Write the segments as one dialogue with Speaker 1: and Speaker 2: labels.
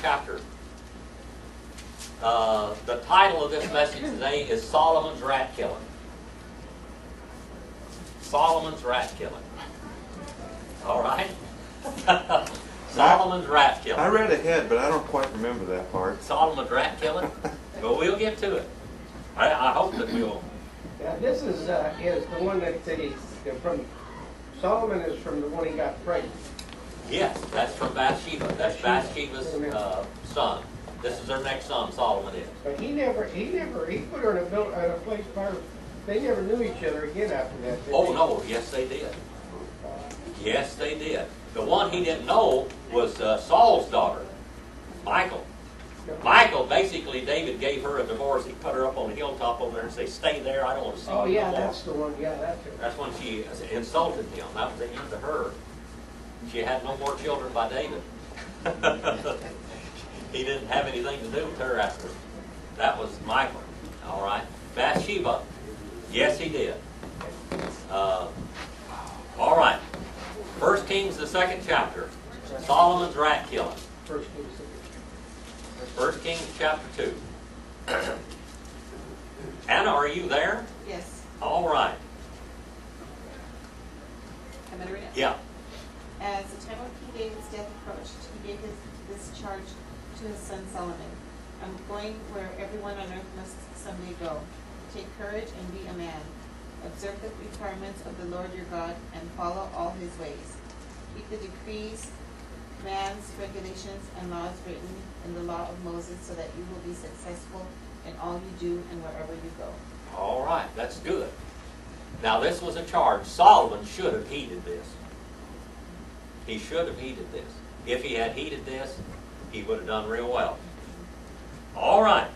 Speaker 1: chapter. The title of this message today is Solomon's Rat Killing. Solomon's rat killing. All right? Solomon's rat killing.
Speaker 2: I read ahead, but I don't quite remember that part.
Speaker 1: Solomon's rat killing? But we'll get to it. I hope that we'll.
Speaker 3: Yeah, this is the one that from Solomon is from the one he got pregnant.
Speaker 1: Yes, that's from Bathsheba. That's Bathsheba's son. This is their next son, Solomon is.
Speaker 3: But he put her in a place where they never knew each other again after that.
Speaker 1: Oh no, yes they did. Yes they did. The one he didn't know was Saul's daughter, Michal. Michal, basically, David gave her a divorce. He put her up on a hilltop over there and said, "Stay there. I don't want to see you."
Speaker 3: Oh yeah,
Speaker 1: no more."
Speaker 3: that's the one. Yeah, that's it.
Speaker 1: That's when she insulted him. That was the end of her. She had no more children by David. He didn't have anything to do with her after. That was Michal. All right. Bathsheba, yes, he did. All right. 1 Kings, the 2nd chapter. Solomon's rat killing. 1 Kings chapter 2. Anna, are you there?
Speaker 4: Yes.
Speaker 1: All right.
Speaker 4: Am I to read it?
Speaker 1: Yeah.
Speaker 4: As the time of King David's death approached, he gave this charge to his son Solomon. I'm going where everyone on earth must someday go. Take courage and be a man. Observe the requirements of the Lord your God and follow all his ways. Keep the decrees, commands, regulations, and laws written in the law of Moses so that you will be successful in all you do and wherever you go.
Speaker 1: All right. That's good. Now, this was a charge. Solomon should have heeded this. He should have heeded this. If he had heeded this, he would have done real well. All right.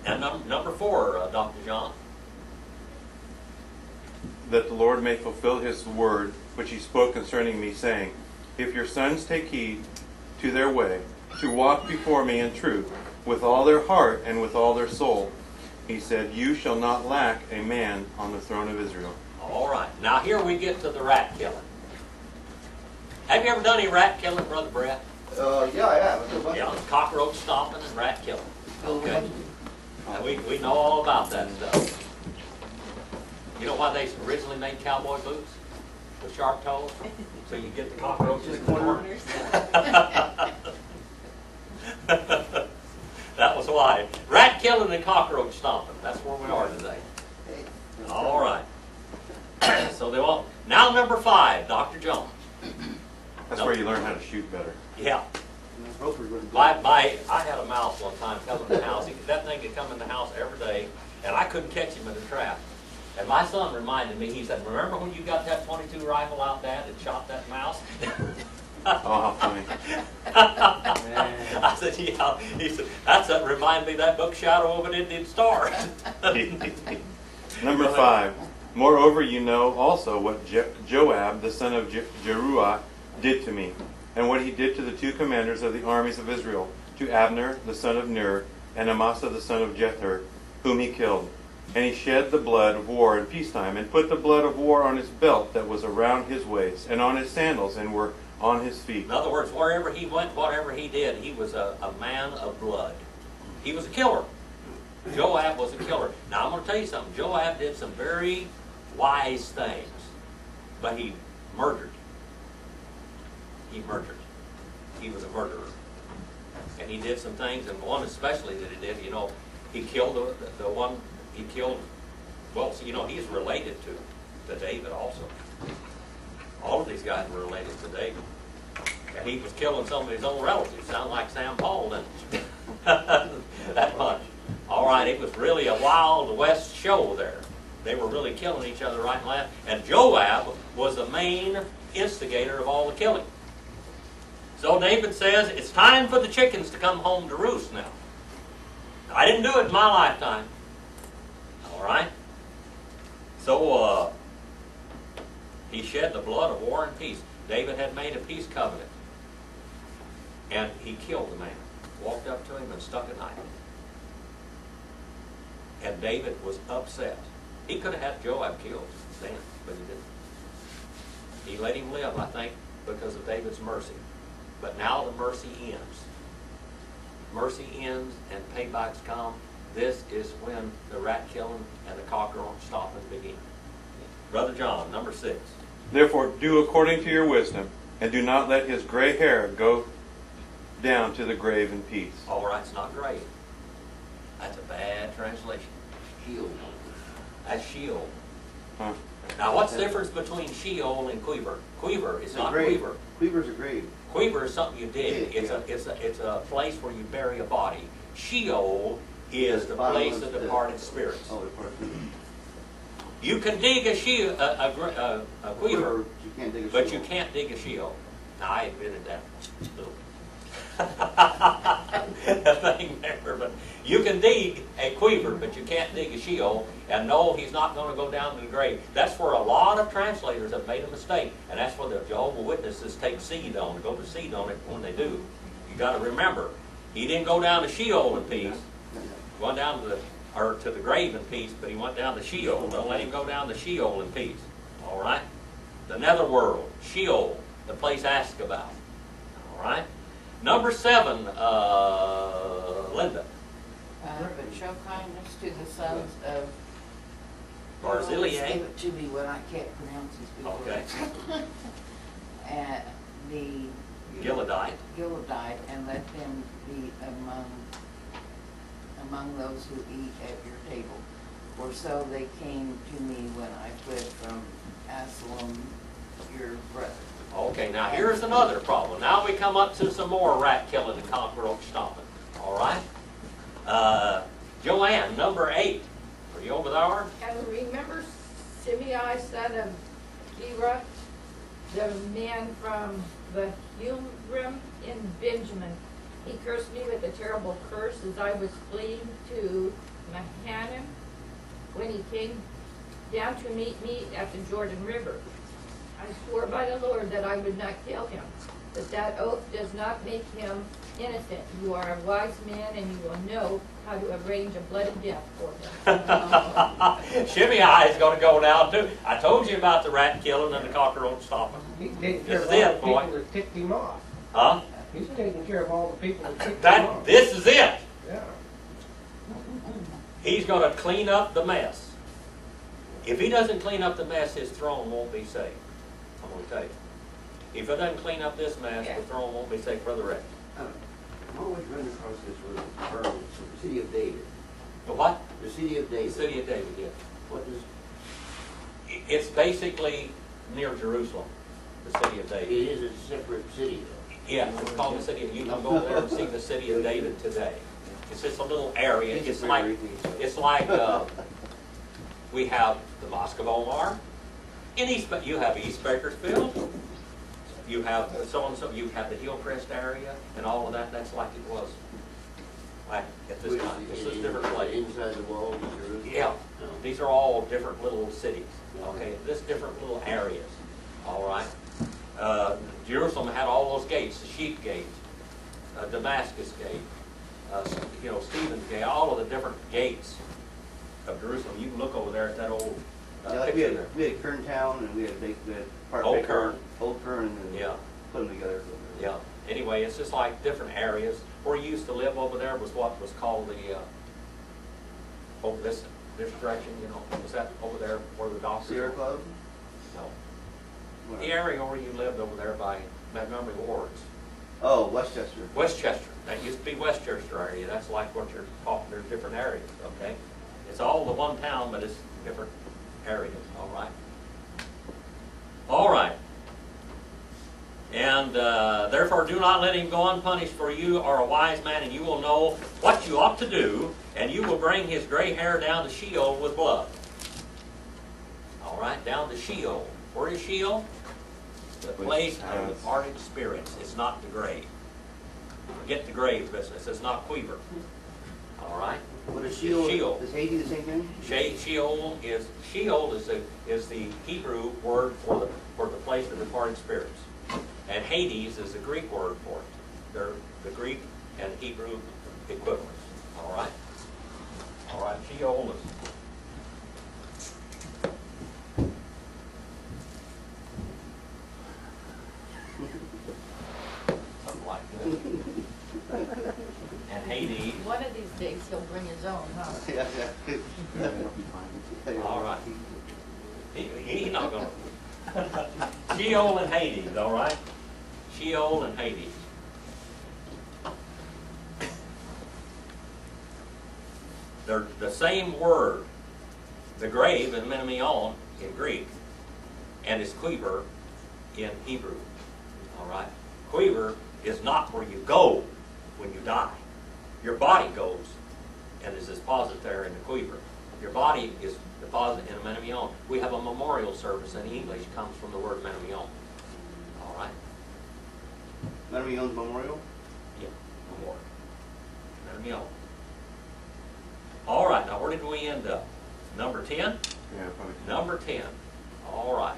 Speaker 1: And number 4, Dr. John.
Speaker 2: That the Lord may fulfill his word, which he spoke concerning me, saying, if your sons take heed to their way, to walk before me in truth, with all their heart and with all their soul, he said, you shall not lack a man on the throne of Israel.
Speaker 1: All right. Now here we get to the rat killing. Have you ever done any rat killing, Brother Brett?
Speaker 5: Yeah, I have.
Speaker 1: Yeah, cockroach stomping and rat killing. Okay. Now, we know all about that stuff. You know why they originally made cowboy boots? With sharp toes? So you get the cockroaches in the corner. That was why. Rat killing and cockroach stomping. That's where we are today. All right. So they all. Now number 5, Dr. Jones.
Speaker 2: That's where you learn how to shoot better.
Speaker 1: Yeah. I had a mouse one time come in the house. That thing could come in the house every day, and I couldn't catch him in a trap. And my son reminded me, he said, remember when you got that .22 rifle out, Dad, and shot that mouse?
Speaker 2: Oh, how funny.
Speaker 1: I said, yeah. He said, that reminded me of that book, Shadow of an Indian Star.
Speaker 2: Number 5. Moreover, you know also what Joab, the son of Jeruah, did to me, and what he did to the 2 commanders of the armies of Israel, to Abner, the son of Ner, and Amasa, the son of Jether, whom he killed. And he shed the blood of war in peacetime, and put the blood of war on his belt that was around his waist, and on his sandals, and were on his feet.
Speaker 1: In other words, wherever he went, whatever he did, he was a man of blood. He was a killer. Joab was a killer. Now, I'm going to tell you something. Joab did some very wise things, but he murdered. He murdered. He was a murderer. And he did some things, and one especially that he did, he killed the one, he killed, well, he's related to David also. All of these guys were related to David. And he was killing some of his own relatives. Sound like Sam Paul, didn't it? That much. All right, it was really a Wild West show there. They were really killing each other right and left. And Joab was the main instigator of all the killing. So David says, it's time for the chickens to come home to roost now. I didn't do it in my lifetime. All right? So he shed the blood of war and peace. David had made a peace covenant. And he killed the man. Walked up to him and stuck a knife in him. And David was upset. He could have had Joab killed then, but he didn't. He let him live, I think, because of David's mercy. But now the mercy ends. Mercy ends and paybacks come. This is when the rat killing and the cockroach stopping begin. Brother John, number 6.
Speaker 2: Therefore, do according to your wisdom, and do not let his gray hair go down to the grave in peace.
Speaker 1: All right, it's not grave. That's a bad translation.
Speaker 5: Shield.
Speaker 1: That's Sheol.
Speaker 2: Huh.
Speaker 1: Now, what's the difference between Sheol and Quiver? Quiver is not
Speaker 5: grave.
Speaker 1: Quiver.
Speaker 5: Quiver's a grave.
Speaker 1: Quiver is something you dig.
Speaker 5: Yeah,
Speaker 1: It's a place where you bury a body. Sheol is the
Speaker 5: Bottom
Speaker 1: place
Speaker 5: of
Speaker 1: of
Speaker 5: the-
Speaker 1: departed spirits.
Speaker 5: Oh, the part.
Speaker 1: You can dig a Quiver,
Speaker 5: You can't dig a
Speaker 1: but you
Speaker 5: shield.
Speaker 1: can't dig a Sheol. Now, I invented that little thing there, but you can dig a Quiver, but you can't dig a Sheol. And no, he's not going to go down to the grave. That's where a lot of translators have made a mistake, and that's where the Jehovah's Witnesses take seed on, go to seed on it when they do. You got to remember, he didn't go down to Sheol in peace. He went down to the grave in peace, but he went down to Sheol. Don't let him go down to Sheol in peace. All right? The netherworld, Sheol, the place asked about. All right? Number 7, Linda.
Speaker 6: But show kindness to the sons of
Speaker 1: Barzillai.
Speaker 6: Give it to me when I can't pronounce his big
Speaker 1: Okay.
Speaker 6: words. And the
Speaker 1: Gileadite.
Speaker 6: Gileadite, and let them be among those who eat at your table. For so they came to me when I fled from Absalom, your brother.
Speaker 1: Okay, now here's another problem. Now we come up to some more rat killing and cockroach stomping. All right? Joanne, number 8. Are you over there?
Speaker 7: And remember Shimei, son of Gera, the man from the Humrim in Benjamin. He cursed me with a terrible curse as I was fleeing to Mahanaim when he came down to meet me at the Jordan River. I swore by the Lord that I would not kill him, but that oath does not make him innocent. You are a wise man, and you will know how to arrange a bloody death for him.
Speaker 1: Shimei is going to go down too. I told you about the rat killing and the cockroach stomping.
Speaker 3: He's taking
Speaker 1: This
Speaker 3: care
Speaker 1: is
Speaker 3: of all
Speaker 1: it,
Speaker 3: the
Speaker 1: boy.
Speaker 3: people that ticked him off.
Speaker 1: Huh?
Speaker 3: He's taking care of all the people that ticked him off.
Speaker 1: This is it.
Speaker 3: Yeah.
Speaker 1: He's going to clean up the mess. If he doesn't clean up the mess, his throne won't be safe. I'm going to tell you. If it doesn't clean up this mess, the throne won't be safe. Brother Rick.
Speaker 8: I'm always running across this word, the city of David.
Speaker 1: The what?
Speaker 8: The city of
Speaker 1: The
Speaker 8: David.
Speaker 1: city of David, yeah.
Speaker 8: What is,
Speaker 1: It's basically near Jerusalem, the city of
Speaker 8: it
Speaker 1: David.
Speaker 8: is a separate city though.
Speaker 1: Yeah, it's called the city. You can go there and see the city of David today. It's just a little area. It's like we have the Mosque of Omar. You have East Bakersfield. You have so and so. You have the Hillcrest area and all of that. That's like it was, like at this time. This is different place.
Speaker 8: Inside the walls of Jerusalem?
Speaker 1: Yeah,
Speaker 8: No.
Speaker 1: these are all different little cities. Okay, this different little areas. All right. Jerusalem had all those gates: the Sheep Gate, Damascus Gate, Stephen's Gate. All of the different gates of Jerusalem. You can look over there at that old
Speaker 5: Yeah, like we
Speaker 1: picture there.
Speaker 5: had Kern Town and we had part
Speaker 1: Old
Speaker 5: Baker,
Speaker 1: Kern.
Speaker 5: Old Kern, and
Speaker 1: Yeah.
Speaker 5: put them together.
Speaker 1: Yeah. Anyway, it's just like different areas. Where you used to live over there was what was called the over this direction. Was that over there where the doctors?
Speaker 5: Sierra Club.
Speaker 1: No.
Speaker 5: Where?
Speaker 1: The area where you lived over there by Montgomery Wards.
Speaker 5: Oh, Westchester.
Speaker 1: Westchester. That used to be Westchester area. That's like what you're talking. There's different areas. Okay. It's all the one town, but it's different areas. All right. All right. And therefore do not let him go unpunished, for you are a wise man, and you will know what you ought to do, and you will bring his gray hair down to Sheol with blood. All right, down to Sheol. Where is Sheol? The place of departed spirits. It's not the grave. Forget the grave business. It's not Quiver. All right.
Speaker 5: What is Sheol?
Speaker 1: Sheol.
Speaker 5: Is Haiti the same thing?
Speaker 1: Sheol is the Hebrew word for the place of departed spirits, and Hades is the Greek word for it. They're the Greek and Hebrew equivalents. All right. All right. Sheol is.
Speaker 7: days he'll bring his own, huh?
Speaker 5: Yeah, yeah.
Speaker 1: All right. He's not gonna. Sheol and Hades, all right? Sheol and Hades. They're the same word. The grave in Menemion in Greek, and is quiver in Hebrew. All right? Quiver is not where you go when you die. Your body goes and is deposited there in the quiver. Your body is deposited in a Menemion. We have a memorial service in English, comes from the word Menemion. All right?
Speaker 5: Menemion Memorial?
Speaker 1: Yeah, memorial. Menemion. All right, now where did we end up? Number 10?
Speaker 2: Yeah, probably.
Speaker 1: Number 10. All right.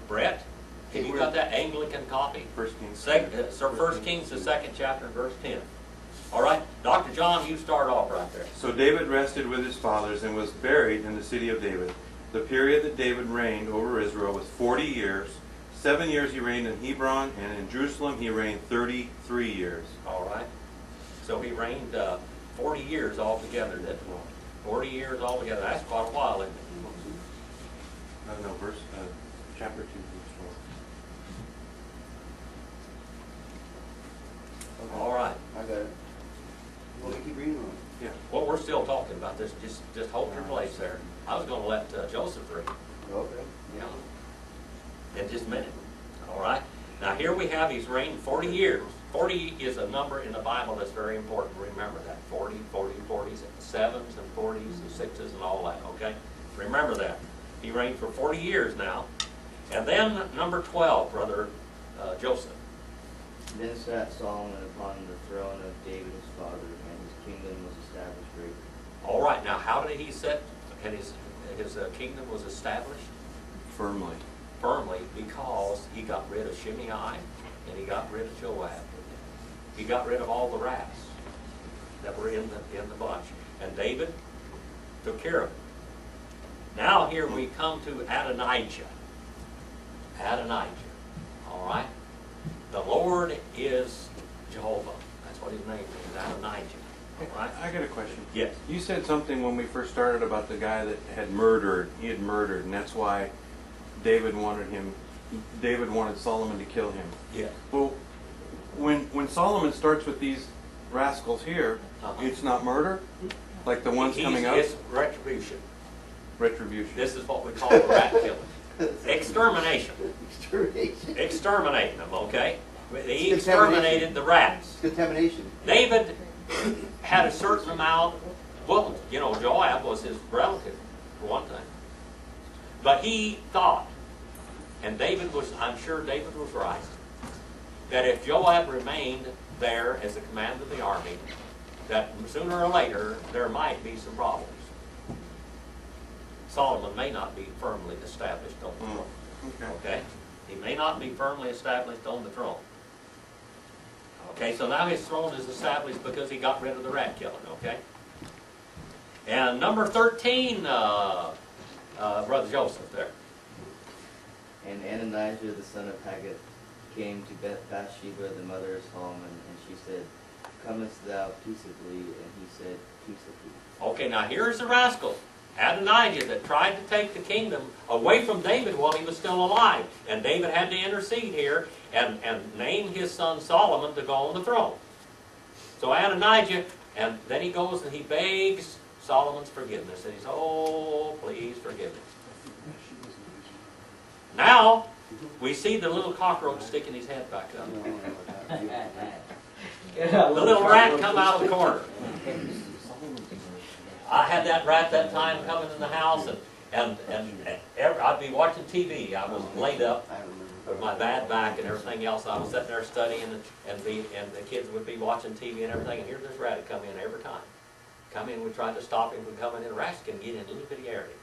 Speaker 1: Brett, have you got that Anglican copy?
Speaker 2: First Kings.
Speaker 1: So 1 Kings, the 2nd chapter, verse 10. All right. Dr. John, you start off right there.
Speaker 2: So David rested with his fathers and was buried in the city of David. The period that David reigned over Israel was 40 years. 7 years he reigned in Hebron, and in Jerusalem he reigned 33 years.
Speaker 1: All right. So he reigned 40 years altogether, didn't he? 40 years altogether. That's quite a while, isn't it?
Speaker 2: No, chapter 2, verse 12.
Speaker 1: All right.
Speaker 5: I got it. You want me to keep reading on?
Speaker 2: Yeah.
Speaker 1: Well, we're still talking about this. Just hold your place there. I was going to let Joseph read.
Speaker 5: Okay.
Speaker 1: Yeah. In just a minute. All right. Now here we have he's reigned 40 years. 40 is a number in the Bible that's very important. Remember that. 40, 40, 40s, 7s and 40s and 6s and all that. Okay? Remember that. He reigned for 40 years now. And then number 12, Brother Joseph.
Speaker 9: Then sat Solomon upon the throne of David his father, and his kingdom was established greatly.
Speaker 1: All right. Now how did he sit and his kingdom was established?
Speaker 2: Firmly.
Speaker 1: Firmly, because he got rid of Shimei and he got rid of Joab. He got rid of all the rats that were in the bunch. And David took care of it. Now here we come to Adonijah. Adonijah. All right? The Lord is Jehovah. That's what his name is, Adonijah. All right?
Speaker 2: I got a question.
Speaker 1: Yes.
Speaker 2: You said something when we first started about the guy that had murdered. He had murdered, and that's why David wanted Solomon to kill him.
Speaker 1: Yes.
Speaker 2: Well, when Solomon starts with these rascals here, it's not murder? Like the ones coming out?
Speaker 1: It's retribution.
Speaker 2: Retribution.
Speaker 1: This is what we call the rat killing. Extermination.
Speaker 5: Extermination.
Speaker 1: Exterminating them, okay? He exterminated the rats.
Speaker 5: Contamination.
Speaker 1: David had a certain amount, well, you know, Joab was his relative, for one thing. But he thought, and I'm sure David was right, that if Joab remained there as the commander of the army, that sooner or later there might be some problems. Solomon may not be firmly established on the throne. Okay? He may not be firmly established on the throne. Okay, so now his throne is established because he got rid of the rat killing, okay? And number 13, Brother Joseph there.
Speaker 9: And Adonijah the son of Haggith came to Bathsheba, the mother of Solomon, and she said, Comest thou peaceably? And he said, Peaceably.
Speaker 1: Okay, now here's the rascal, Adonijah, that tried to take the kingdom away from David while he was still alive. And David had to intercede here and name his son Solomon to go on the throne. So Adonijah, and then he goes and he begs Solomon's forgiveness. And he says, oh, please forgive me. Now, we see the little cockroach sticking his head back up. The little rat come out of the corner. I had that rat that time coming in the house, and I'd be watching TV. I was laid up with my bad back and everything else. I was sitting there studying, and the kids would be watching TV and everything, and here's this rat would come in every time. Come in, we tried to stop him from coming in. The rats can get in a little bitty area.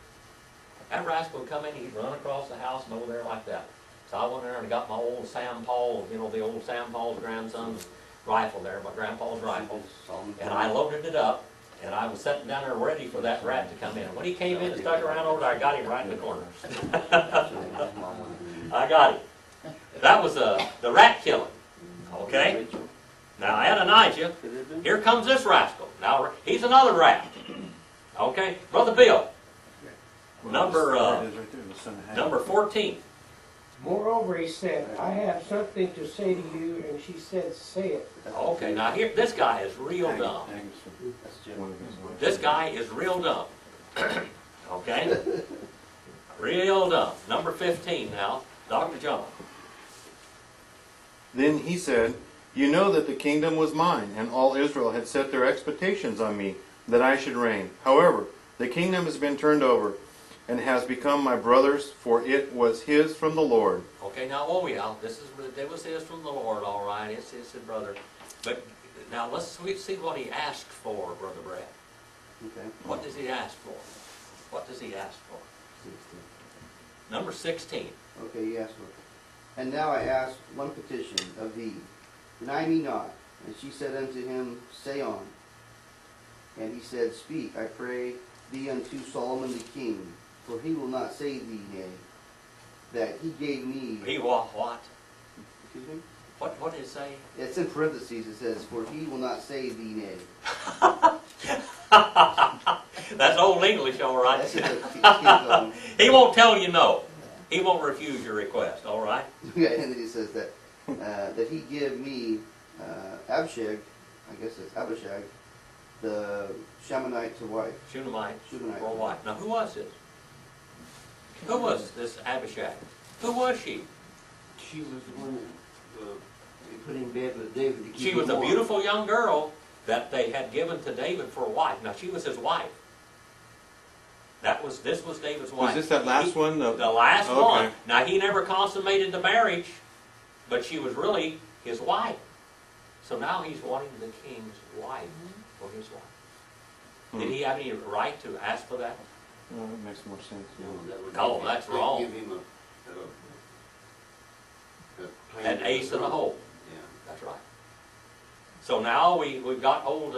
Speaker 1: That rascal would come in, he'd run across the house and over there like that. So I went in there and got my old Sam Paul, you know, the old Sam Paul's grandson's rifle there, my grandpa's rifle, and I loaded it up, and I was sitting down there ready for that rat to come in. When he came in and stuck around over there, I got him right in the corner. I got him. That was the rat killing, okay? Now Adonijah, here comes this rascal. Now he's another rat. Okay, Brother Bill, number
Speaker 2: There it is right there, the son of Haggith.
Speaker 1: number 14.
Speaker 3: Moreover, he said, I have something to say to you, and she said, say it.
Speaker 1: Okay, now here, this guy is real dumb.
Speaker 2: Haggith's
Speaker 5: That's Jim.
Speaker 2: one of his wives.
Speaker 1: This guy is real dumb. Okay? Real dumb. Number 15 now, Dr. John.
Speaker 2: Then he said, you know that the kingdom was mine, and all Israel had set their expectations on me, that I should reign. However, the kingdom has been turned over, and has become my brother's, for it was his from the Lord.
Speaker 1: Okay, now, oh yeah, it was his from the Lord, all right, it's his brother. But now let's see what he asked for, Brother Brad.
Speaker 5: Okay.
Speaker 1: What does he ask for? What does he ask for?
Speaker 5: 16.
Speaker 1: Number 16.
Speaker 5: Okay, yes, Lord. And now I ask one petition of thee, deny me not. And she said unto him, say on. And he said, speak, I pray thee unto Solomon the king, for he will not say thee nay, that he gave me.
Speaker 1: He what?
Speaker 5: Excuse me?
Speaker 1: What did it say?
Speaker 5: It's in parentheses, it says, for he will not say thee nay.
Speaker 1: That's old English, all right.
Speaker 5: That's it.
Speaker 1: He won't tell you no. He won't refuse your request, all right?
Speaker 5: Yeah, and then he says that that he give me Abishag, I guess it's Abishag, the Shamanite to wife.
Speaker 1: Shunammite
Speaker 5: Shunammite.
Speaker 1: or what? Now, who was this? Who was this Abishag? Who was she?
Speaker 8: She was the one that they put in bed with David to keep
Speaker 1: She
Speaker 8: him
Speaker 1: was a
Speaker 8: warm.
Speaker 1: beautiful young girl that they had given to David for a wife. Now, she was his wife. This was David's wife.
Speaker 2: Was this that last one?
Speaker 1: The last
Speaker 2: Okay.
Speaker 1: one. Now, he never consummated the marriage, but she was really his wife. So now he's wanting the king's wife for his wife. Did he have any right to ask for that?
Speaker 2: Well, that makes more sense.
Speaker 8: No, that would
Speaker 1: Oh,
Speaker 8: give-
Speaker 1: that's
Speaker 8: they'd
Speaker 1: wrong.
Speaker 8: Give him a plan
Speaker 1: An ace in the hole.
Speaker 8: Yeah.
Speaker 1: That's right. So now we've got old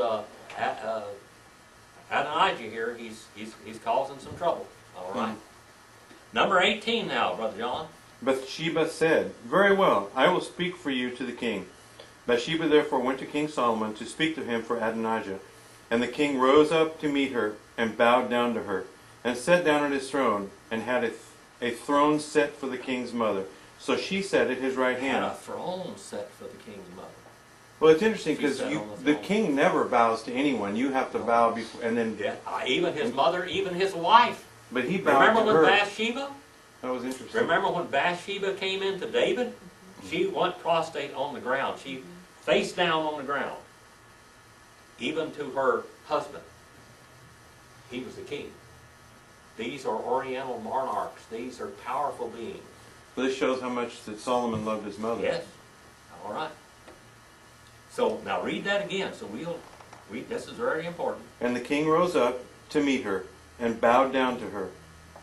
Speaker 1: Adonijah here. He's causing some trouble. All right. Number 18 now, Brother John.
Speaker 2: Bathsheba said, very well, I will speak for you to the king. Bathsheba therefore went to King Solomon to speak to him for Adonijah. And the king rose up to meet her, and bowed down to her, and sat down at his throne, and had a throne set for the king's mother. So she sat at his right
Speaker 1: Had a
Speaker 2: hand.
Speaker 1: throne set for the king's mother.
Speaker 2: Well, it's interesting
Speaker 1: She
Speaker 2: because
Speaker 1: sat on the
Speaker 2: the
Speaker 1: throne.
Speaker 2: king never bows to anyone. You have to bow before, and then,
Speaker 1: Yeah. Even his mother, even his wife.
Speaker 2: but he bowed
Speaker 1: Remember
Speaker 2: to
Speaker 1: when
Speaker 2: her.
Speaker 1: Bathsheba?
Speaker 2: That was interesting.
Speaker 1: Remember when Bathsheba came into David? She went prostrate on the ground. She face down on the ground. Even to her husband. He was the king. These are oriental monarchs. These are powerful beings.
Speaker 2: Well, this shows how much that Solomon loved his mother.
Speaker 1: Yes. All right. So now read that again. So this is very important.
Speaker 2: And the king rose up to meet her, and bowed down to her,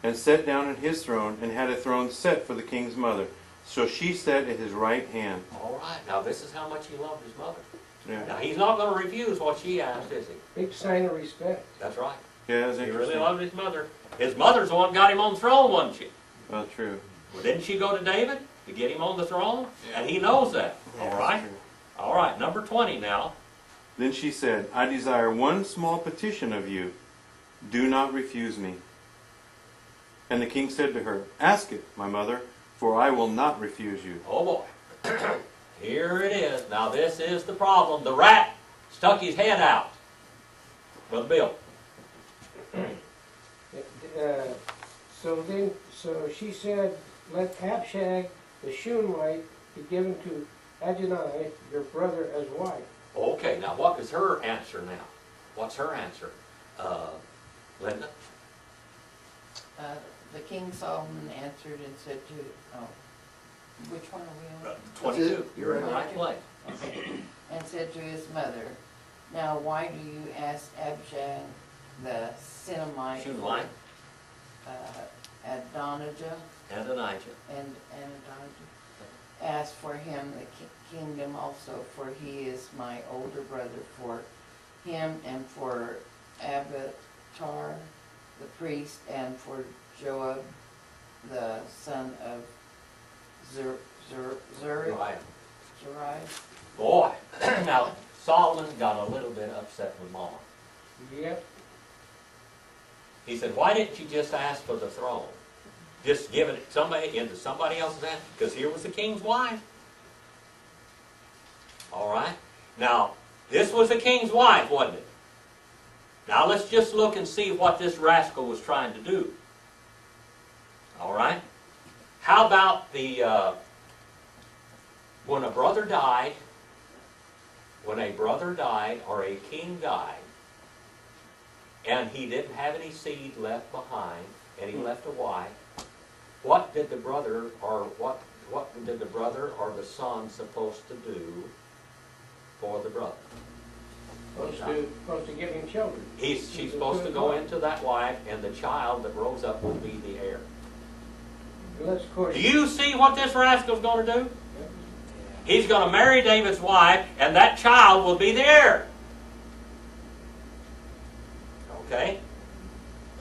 Speaker 2: and sat down at his throne, and had a throne set for the king's mother. So she sat at his right hand.
Speaker 1: All right. Now this is how much he loved his mother.
Speaker 2: Yeah,
Speaker 1: Now he's not going to refuse what she asked, is he?
Speaker 3: Big sign of respect.
Speaker 1: That's right.
Speaker 2: yeah, that's
Speaker 1: He
Speaker 2: interesting.
Speaker 1: really loved his mother. His mother's the one got him on the throne, wasn't she?
Speaker 2: Well, true.
Speaker 1: Well, didn't she go to David to get him on the throne? And he knows that.
Speaker 2: Yeah,
Speaker 1: All
Speaker 2: that's
Speaker 1: right.
Speaker 2: true.
Speaker 1: All right. Number 20 now.
Speaker 2: Then she said, I desire one small petition of you. Do not refuse me. And the king said to her, ask it, my mother, for I will not refuse you.
Speaker 1: Oh boy. Here it is. Now this is the problem. The rat stuck his head out. Brother Bill.
Speaker 3: So she said, let Abishag the Shunammite be given to Adonai, your brother, as wife.
Speaker 1: Okay. Now what is her answer now? What's her answer? Linda?
Speaker 6: The King Solomon answered and said to, which one are we on?
Speaker 1: 22.
Speaker 5: it.
Speaker 1: You're in the right place.
Speaker 6: And said to his mother, now why do you ask Abishag the Sinamite,
Speaker 1: Shunammite.
Speaker 6: Adonijah,
Speaker 1: Adonijah.
Speaker 6: and Adonijah, ask for him the kingdom also, for he is my older brother, for him and for Abiathar the priest, and for Joab the son of Zuriah.
Speaker 1: Right.
Speaker 6: Zuriah.
Speaker 1: Boy. Now Now, Solomon got a little bit upset with Mama.
Speaker 3: Yep.
Speaker 1: He said, why didn't you just ask for the throne? Just give it into somebody else's hand? Because here was the king's wife. All right? Now, this was the king's wife, wasn't it? Now, let's just look and see what this rascal was trying to do. All right? How about when a brother died, or a king died, and he didn't have any seed left behind, and he left a wife, what did the brother or the son supposed to do for the brother?
Speaker 3: Supposed to give him children.
Speaker 1: She's supposed to go into that wife, and the child that rose up would be the heir.
Speaker 3: Let's course.
Speaker 1: Do you see what this rascal's going to do? He's going to marry David's wife, and that child will be the heir. Okay?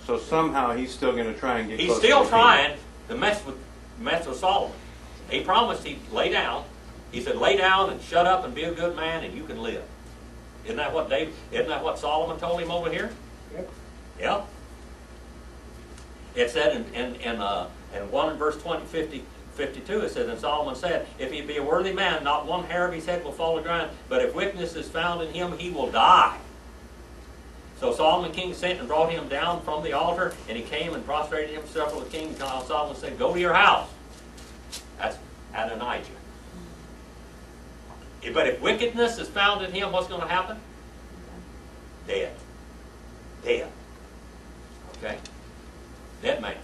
Speaker 2: So somehow he's still going to try and get
Speaker 1: He's
Speaker 2: close
Speaker 1: still
Speaker 2: to the king.
Speaker 1: trying to mess with Solomon. He promised he'd lay down. He said, lay down and shut up and be a good man, and you can live. Isn't that what Solomon told him over here?
Speaker 3: Yep.
Speaker 1: Yep. It said in 1 verse 52, it says, and Solomon said, if he be a worthy man, not one hair of his head will fall to the ground, but if wickedness is found in him, he will die. So Solomon king sent and brought him down from the altar, and he came and prostrated himself before the king. And Solomon said, go to your house. That's Adonijah. But if wickedness is found in him, what's going to happen? Dead. Dead. Okay? Dead man.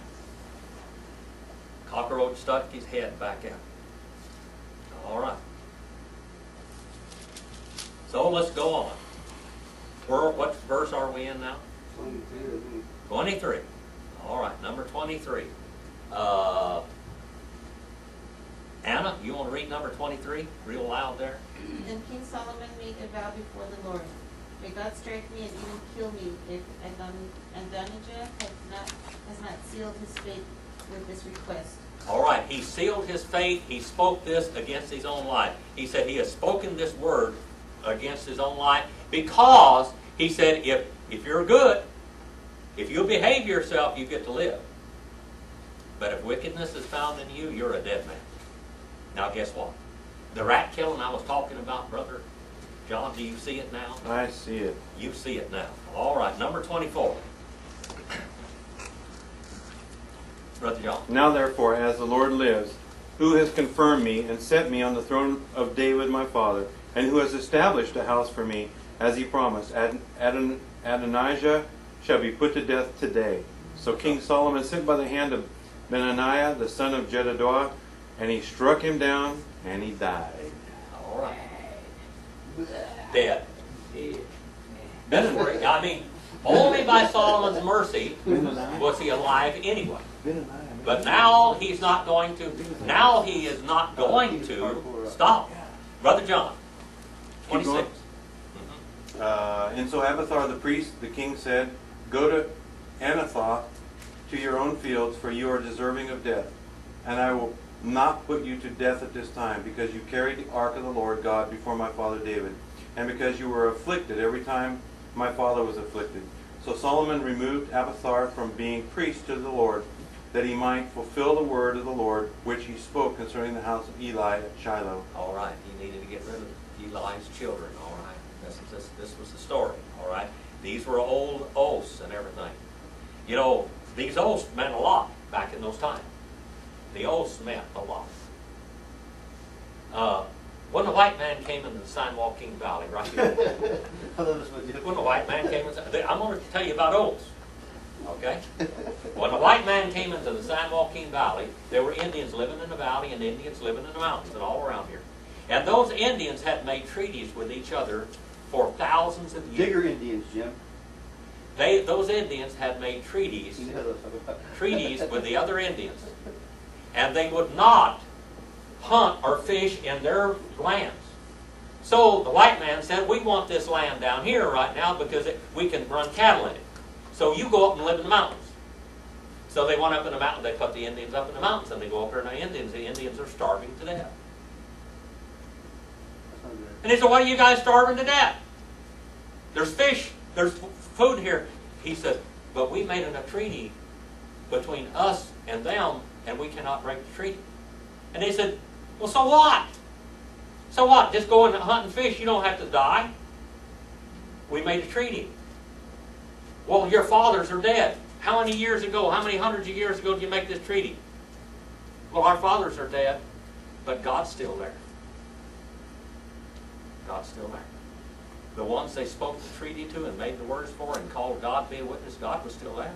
Speaker 1: Cockroach stuck his head back out. All right. So let's go on. What verse are we in now? 23. All right, number 23. Anna, you want to read number 23 real loud there?
Speaker 4: And King Solomon made a vow before the Lord. May God strike me and even kill me if Adonijah has not sealed his fate with this request.
Speaker 1: All right, he sealed his fate. He spoke this against his own life. He said he has spoken this word against his own life because he said if you're good, if you behave yourself, you get to live. But if wickedness is found in you, you're a dead man. Now guess what? The rat killing I was talking about, Brother John, do you see it now?
Speaker 2: I see it.
Speaker 1: You see it now. All right, number 24. Brother John.
Speaker 2: Now therefore, as the Lord lives, who has confirmed me and set me on the throne of David my father, and who has established a house for me, as he promised, Adonijah shall be put to death today. So King Solomon sent by the hand of Benaiah, the son of Jehoiada, and he struck him down, and he died.
Speaker 1: All right. Dead. I mean, only by Solomon's mercy was he alive anyway. But now he's not going to. Now he is not going to stop. Brother John, 26.
Speaker 2: And so Abiathar the priest, the king said, go to Anathoth to your own fields, for you are deserving of death. And I will not put you to death at this time, because you carried the ark of the Lord God before my father David, and because you were afflicted every time my father was afflicted. So Solomon removed Abiathar from being priest to the Lord, that he might fulfill the word of the Lord, which he spoke concerning the house of Eli at Shiloh.
Speaker 1: All right, he needed to get rid of Eli's children. All right, this was the story. All right, these were old oaths and everything. You know, these oaths meant a lot back in those times. The oaths meant a lot. When the white man came into the San Joaquin Valley, right here, when the white man came into, I'm going to tell you about oaths. Okay? When the white man came into the San Joaquin Valley, there were Indians living in the valley and Indians living in the mountains and all around here. And those Indians had made treaties with each other for thousands of years.
Speaker 5: Digger Indians, Jim.
Speaker 1: Those Indians had made treaties with the other Indians. And they would not hunt or fish in their lands. So the white man said, we want this land down here right now because we can run cattle in it. So you go up and live in the mountains. So they went up in the mountains. They put the Indians up in the mountains, and they go up there and the Indians are starving to death. And they said, why are you guys starving to death? There's fish, there's food here. He said, but we made a treaty between us and them, and we cannot break the treaty. And they said, well, so what? So what? Just go and hunt and fish. You don't have to die. We made a treaty. Well, your fathers are dead. How many years ago, how many hundreds of years ago did you make this treaty? Well, our fathers are dead, but God's still there. God's still there. The ones they spoke the treaty to and made the words for and called God to be a witness, God was still there.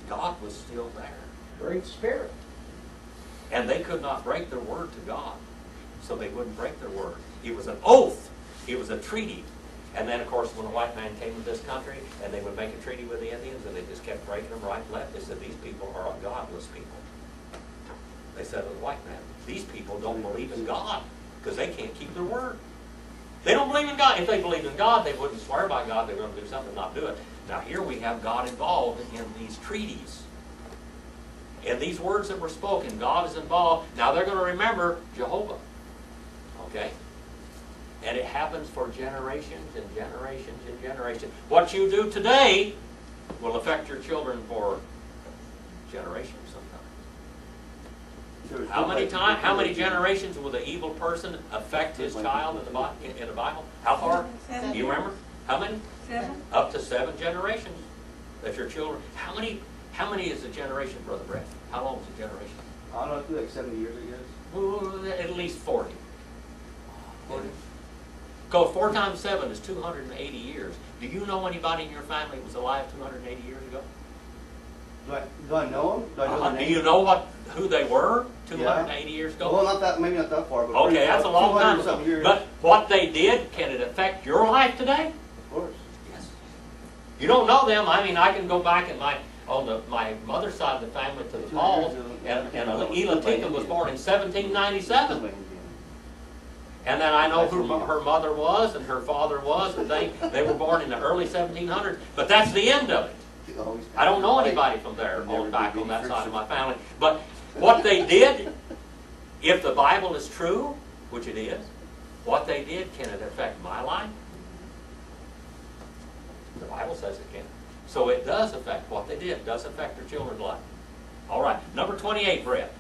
Speaker 1: God was still there.
Speaker 3: Great Spirit.
Speaker 1: And they could not break their word to God. So they wouldn't break their word. It was an oath. It was a treaty. And then, of course, when a white man came to this country and they would make a treaty with the Indians and they just kept breaking them right and left, they said, these people are a godless people. They said to the white man, these people don't believe in God because they can't keep their word. They don't believe in God. If they believed in God, they wouldn't swear by God. They were going to do something, not do it. Now, here we have God involved in these treaties. In these words that were spoken, God is involved. Now, they're going to remember Jehovah. Okay? And it happens for generations and generations and generations. What you do today will affect your children for generations sometime. How many generations will the evil person affect his child in the Bible? How far? Do you remember? How many?
Speaker 7: 7.
Speaker 1: Up to 7 generations. That's your children. How many is a generation, Brother Brett? How long is a generation?
Speaker 5: I don't know, I feel like 70 years, I guess.
Speaker 1: Well, at least 40. 40. Go 4 times 7 is 280 years. Do you know anybody in your family that was alive 280 years ago?
Speaker 5: Do I know them? Do I know their
Speaker 1: Do
Speaker 5: names?
Speaker 1: you know who they were 280 years ago?
Speaker 5: Well, maybe not that far, but
Speaker 1: Okay, that's a long time
Speaker 5: 200
Speaker 1: ago.
Speaker 5: something years.
Speaker 1: But what they did, can it affect your life today?
Speaker 5: Of course.
Speaker 1: Yes. You don't know them. I mean, I can go back and on my mother's side of the family to the Pauls, and Elatika was born in 1797. And then I know who her mother was and her father was, and they were born in the early 1700s. But that's the end of it. I don't know anybody from there on back on that side of my family. But what they did, if the Bible is true, which it is, what they did, can it affect my life? The Bible says it can. So it does affect what they did. It does affect their children's life. All right, number 28, Brett.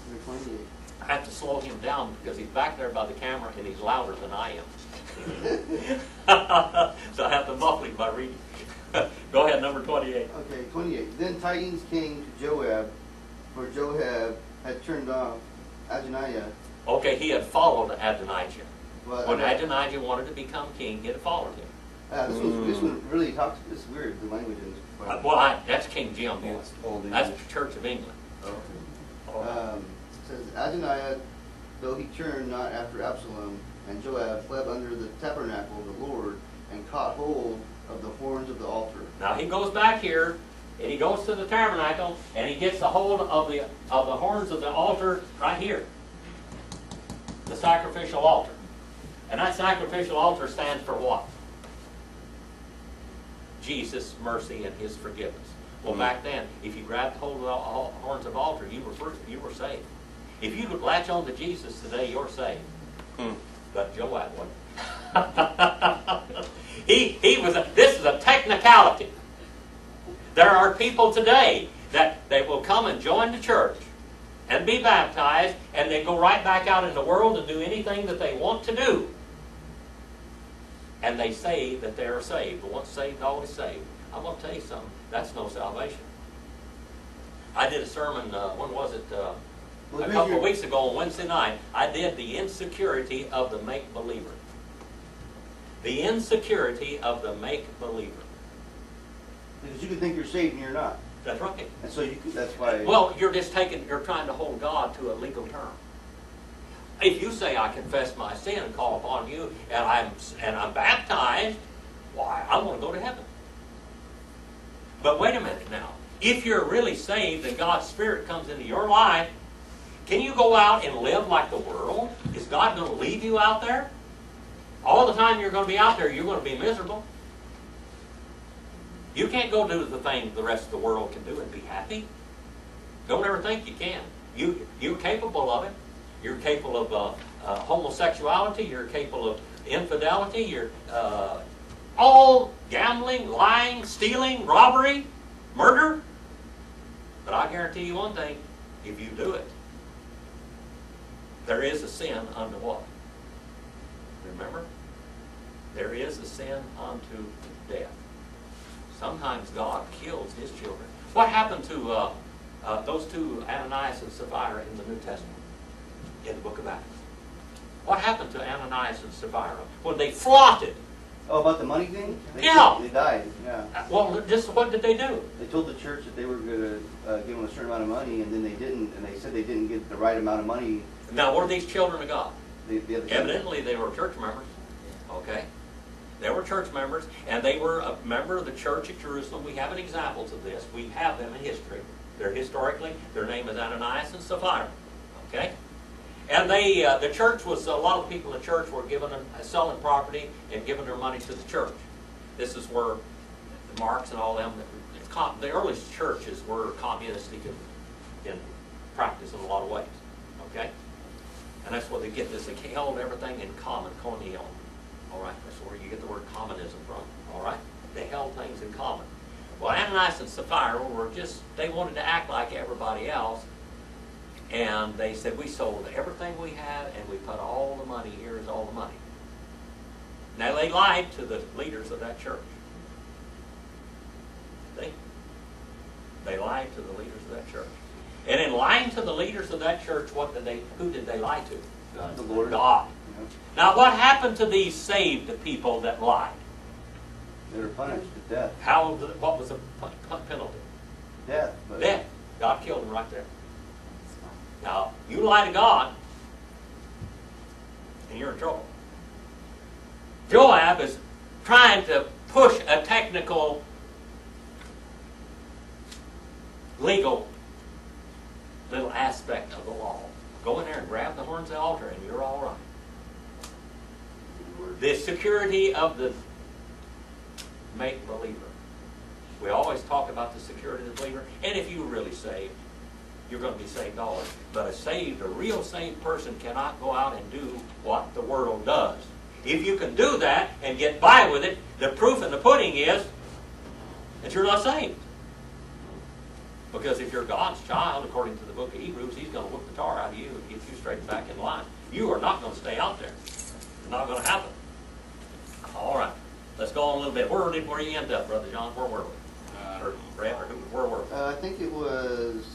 Speaker 5: Number 28.
Speaker 1: I have to slow him down because he's back there by the camera and he's louder than I am. So I have to muffle him by reading. Go ahead, number 28.
Speaker 5: Okay, 28. Then tidings came to Joab, for Joab had turned off Adonijah.
Speaker 1: Okay, he had followed Adonijah.
Speaker 5: Well,
Speaker 1: When Adonijah wanted to become king, he had followed him.
Speaker 5: this one really talks. It's weird, the language in this.
Speaker 1: That's King Jim.
Speaker 8: It's Old
Speaker 1: That's
Speaker 8: English.
Speaker 1: the Church of England.
Speaker 5: It says, Adonijah, though he turned not after Absalom, and Joab fled under the tabernacle of the Lord, and caught hold of the horns of the altar.
Speaker 1: Now he goes back here, and he goes to the tabernacle, and he gets the hold of the horns of the altar right here. The sacrificial altar. And that sacrificial altar stands for what? Jesus' mercy and his forgiveness. Well, back then, if you grabbed hold of the horns of the altar, you were saved. If you could latch on to Jesus today, you're saved. But Joab wasn't. This is a technicality. There are people today that they will come and join the church and be baptized, and they go right back out in the world and do anything that they want to do. And they say that they are saved. But once saved, always saved. I'm going to tell you something. That's no salvation. I did a sermon, when was it? A couple of weeks ago on Wednesday night. I did the insecurity of the make-believer. The insecurity of the make-believer.
Speaker 5: Because you can think you're saved and you're not.
Speaker 1: That's right.
Speaker 5: And so that's why.
Speaker 1: Well, you're trying to hold God to a legal term. If you say, I confess my sin and call upon you, and I'm baptized, why, I'm going to go to heaven. But wait a minute now. If you're really saved and God's Spirit comes into your life, can you go out and live like the world? Is God going to leave you out there? All the time you're going to be out there, you're going to be miserable. You can't go do the things the rest of the world can do and be happy. Don't ever think you can. You're capable of it. You're capable of homosexuality. You're capable of infidelity. You're all gambling, lying, stealing, robbery, murder. But I guarantee you one thing, if you do it, there is a sin unto what? Remember? There is a sin unto death. Sometimes God kills his children. What happened to those two, Ananias and Sapphira, in the New Testament? In the book of Acts. What happened to Ananias and Sapphira when they flaunted?
Speaker 5: Oh, about the money thing?
Speaker 1: Yeah.
Speaker 5: They died, yeah.
Speaker 1: Well, just what did they do?
Speaker 5: They told the church that they were going to give them a certain amount of money, and then they didn't, and they said they didn't get the right amount of money.
Speaker 1: Now, were these children of God?
Speaker 5: The other
Speaker 1: Evidently, they were church members. Okay? They were church members, and they were a member of the church at Jerusalem. We have examples of this. We have them in history. They're historically, their name is Ananias and Sapphira. Okay? And they, the church was, a lot of people in the church were given, selling property and giving their money to the church. This is where the Marx and all them, the earliest churches were communistic in practice in a lot of ways. Okay? And that's where they get this. They held everything in common, koinion. All right? That's where you get the word communism from. All right? They held things in common. Well, Ananias and Sapphira were just, they wanted to act like everybody else. And they said, we sold everything we had and we put all the money, here is all the money. Now they lied to the leaders of that church. See? They lied to the leaders of that church. And in lying to the leaders of that church, who did they lie to?
Speaker 5: God. The Lord.
Speaker 1: God.
Speaker 5: Yeah.
Speaker 1: Now what happened to these saved people that lied?
Speaker 5: They were punished to death.
Speaker 1: What was the penalty?
Speaker 5: Death. But
Speaker 1: Death. God killed them right there. Now, you lie to God, and you're in trouble. Joab is trying to push a technical, legal little aspect of the law. Go in there and grab the horns of the altar, and you're all right. The security of the make-believer. We always talk about the security of the believer, and if you really saved, you're going to be saved always. But a real saved person cannot go out and do what the world does. If you can do that and get by with it, the proof in the pudding is that you're not saved. Because if you're God's child, according to the book of Hebrews, he's going to whoop the tar out of you and get you straight back in line. You are not going to stay out there. It's not going to happen. All right. Let's go on a little bit. Where you end up, Brother John? Where were we? Or Brad, or where were we?
Speaker 5: I think it was...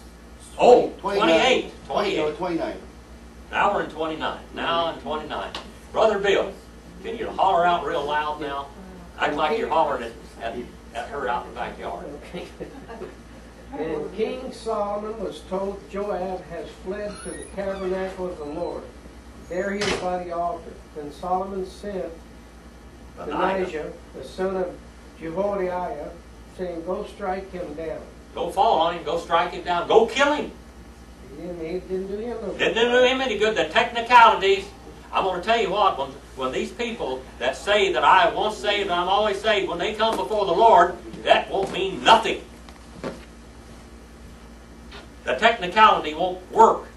Speaker 1: 28.
Speaker 5: 29.
Speaker 1: Now we're in 29. Now in 29. Brother Bill, can you holler out real loud now? Act like you're hollering at her out in the backyard.
Speaker 3: Okay. And King Solomon was told Joab has fled to the tabernacle of the Lord. There he is by the altar. Then Solomon sent Benijah, the son of Jehoiada, saying, go strike him down.
Speaker 1: Go fall on him, go strike him down, go kill him.
Speaker 3: He didn't do him no good.
Speaker 1: Didn't do him any good. The technicalities, I'm going to tell you what, when these people that say that I once saved, I'm always saved, when they come before the Lord, that won't mean nothing. The technicality won't work.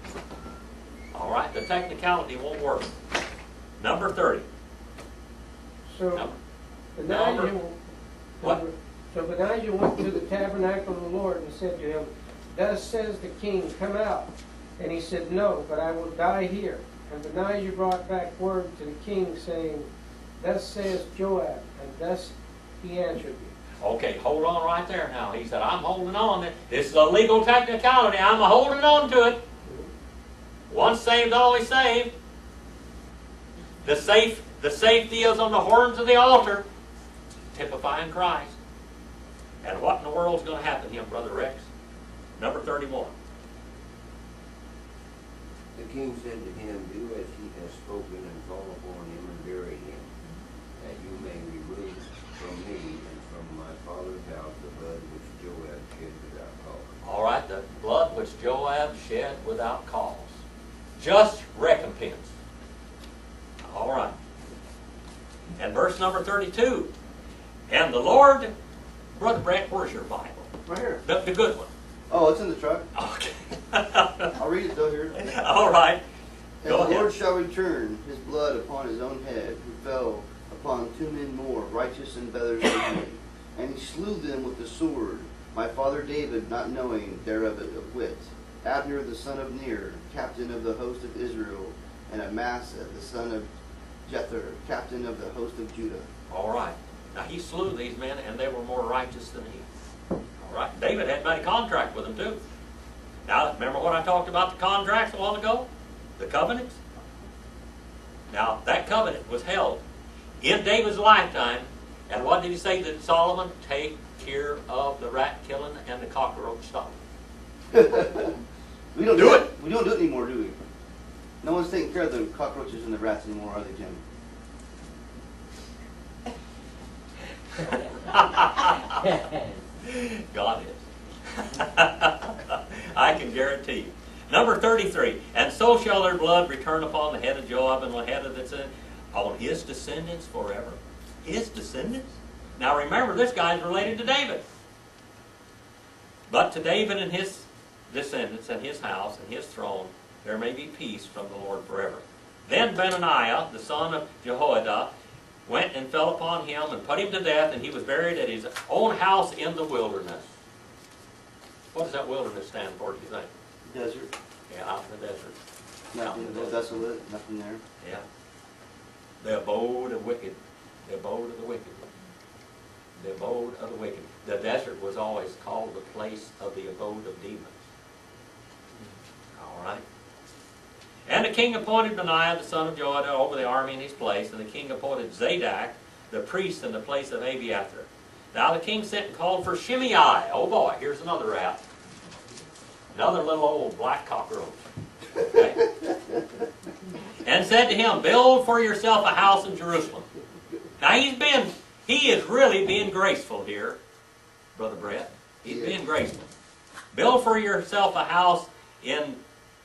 Speaker 1: All right, the technicality won't work. Number 30.
Speaker 3: So
Speaker 1: Number- What?
Speaker 3: So Benijah went to the tabernacle of the Lord and said to him, thus says the king, come out. And he said, no, but I will die here. And Benijah brought back word to the king, saying, thus says Joab. And thus he answered me.
Speaker 1: Okay, hold on right there now. He said, I'm holding on. This is a legal technicality. I'm holding on to it. Once saved, always saved. The safety is on the horns of the altar, typifying Christ. And what in the world is going to happen to him, Brother Rex? Number 31.
Speaker 8: The king said to him, do as he has spoken and fall upon him and bury him, that you may remove from me and from my father's house the blood which Joab shed without cause.
Speaker 1: All right, the blood which Joab shed without cause. Just recompense. All right. And verse number 32. And the Lord, Brother Brett, where's your Bible?
Speaker 5: Right here.
Speaker 1: The good one.
Speaker 5: Oh, it's in the truck.
Speaker 1: Okay.
Speaker 5: I'll read it though here.
Speaker 1: All right.
Speaker 5: And
Speaker 1: Go
Speaker 5: the
Speaker 1: ahead.
Speaker 5: Lord shall return his blood upon his own head, who fell upon 2 men more, righteous and better than he. And he slew them with the sword, my father David, not knowing thereof of wit. Abner the son of Ner, captain of the host of Israel, and Amasa the son of Jether, captain of the host of Judah.
Speaker 1: All right. Now he slew these men, and they were more righteous than he. All right. David had made a contract with them too. Now, remember what I talked about the contracts a while ago? The covenants? Now, that covenant was held in David's lifetime. And what did he say to Solomon? Take care of the rat killing and the cockroach stopping.
Speaker 5: We don't
Speaker 1: Do
Speaker 5: that-
Speaker 1: it.
Speaker 5: We don't do it anymore, do we? No one's taking care of the cockroaches and the rats anymore, are they, Jim?
Speaker 1: God is. I can guarantee you. Number 33. And so shall their blood return upon the head of Joab and the head of on his descendants forever. His descendants? Now remember, this guy's related to David. But to David and his descendants and his house and his throne, there may be peace from the Lord forever. Then Benaniah, the son of Jehoiada, went and fell upon him and put him to death, and he was buried at his own house in the wilderness. What does that wilderness stand for, do you think?
Speaker 5: Desert.
Speaker 1: Yeah, out in the desert.
Speaker 5: Nothing, desolate, nothing there.
Speaker 1: Yeah. The abode of wicked. The abode of the wicked. The abode of the wicked. The desert was always called the place of the abode of demons. All right. And the king appointed Benaiah the son of Joiada over the army in his place, and the king appointed Zadok the priest in the place of Abiathar. Now the king sent and called for Shimei. Oh boy, here's another rat. Another little old black cockroach. Okay. And said to him, build for yourself a house in Jerusalem. Now he is really being graceful here, Brother Brett. He's being graceful. Build for yourself a house in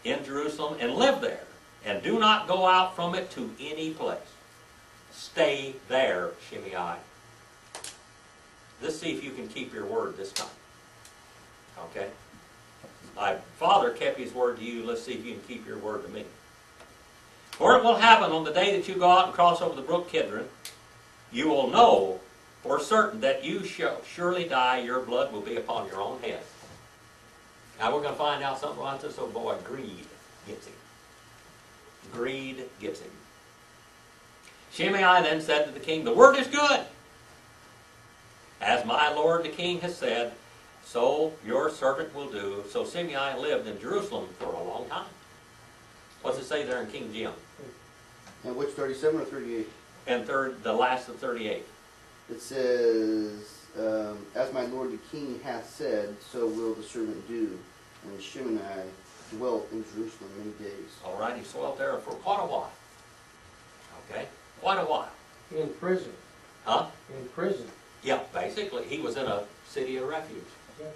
Speaker 1: Jerusalem and live there. And do not go out from it to any place. Stay there, Shimei. Let's see if you can keep your word this time. Okay? My father kept his word to you. Let's see if you can keep your word to me. For it will happen on the day that you go out and cross over the brook Kidron, you will know for certain that you shall surely die. Your blood will be upon your own head. Now we're going to find out something about this old boy. Greed gets him. Greed gets him. Shimei then said to the king, the word is good. As my lord the king has said, so your servant will do. So Shimei lived in Jerusalem for a long time. What's it say there in King Jim?
Speaker 5: And which, 37 or 38?
Speaker 1: And the last of 38.
Speaker 5: It says, as my lord the king hath said, so will the servant do. And Shimei dwelt in Jerusalem many days.
Speaker 1: All right, he dwelt there for quite a while. Okay, quite a while.
Speaker 3: In prison.
Speaker 1: Huh?
Speaker 3: In prison.
Speaker 1: Yeah, basically, he was in a city of refuge.
Speaker 3: Yeah.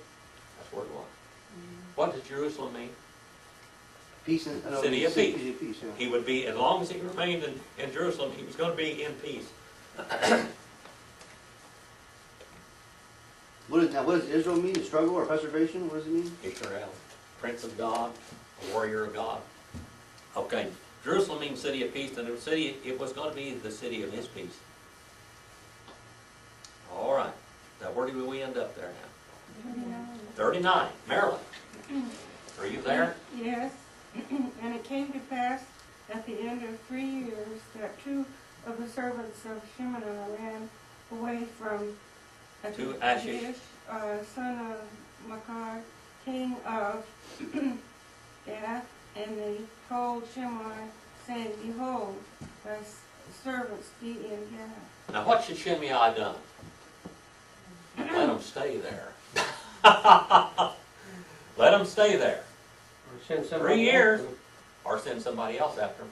Speaker 1: That's where it was. What does Jerusalem mean?
Speaker 5: Peace and
Speaker 1: City of peace.
Speaker 5: City of peace, yeah.
Speaker 1: He would be, as long as he remained in Jerusalem, he was going to be in peace.
Speaker 5: What does Israel mean? Struggle or preservation? What does it mean?
Speaker 1: Israel, Prince of God, a warrior of God. Okay, Jerusalem means city of peace, and it was going to be the city of his peace. All right. Now, where do we end up there now? 39. Maryland. Are you there?
Speaker 10: Yes. And it came to pass at the end of 3 years that two of the servants of Shimei ran away from
Speaker 1: To Ashish.
Speaker 10: Son of Makar, king of Gath, and they told Shimei, saying, behold, thy servants be in Gath.
Speaker 1: Now, what should Shimei done? Let them stay there. Let them stay there.
Speaker 3: Or send
Speaker 1: 3
Speaker 3: somebody
Speaker 1: years.
Speaker 3: else.
Speaker 1: Or send somebody else after him.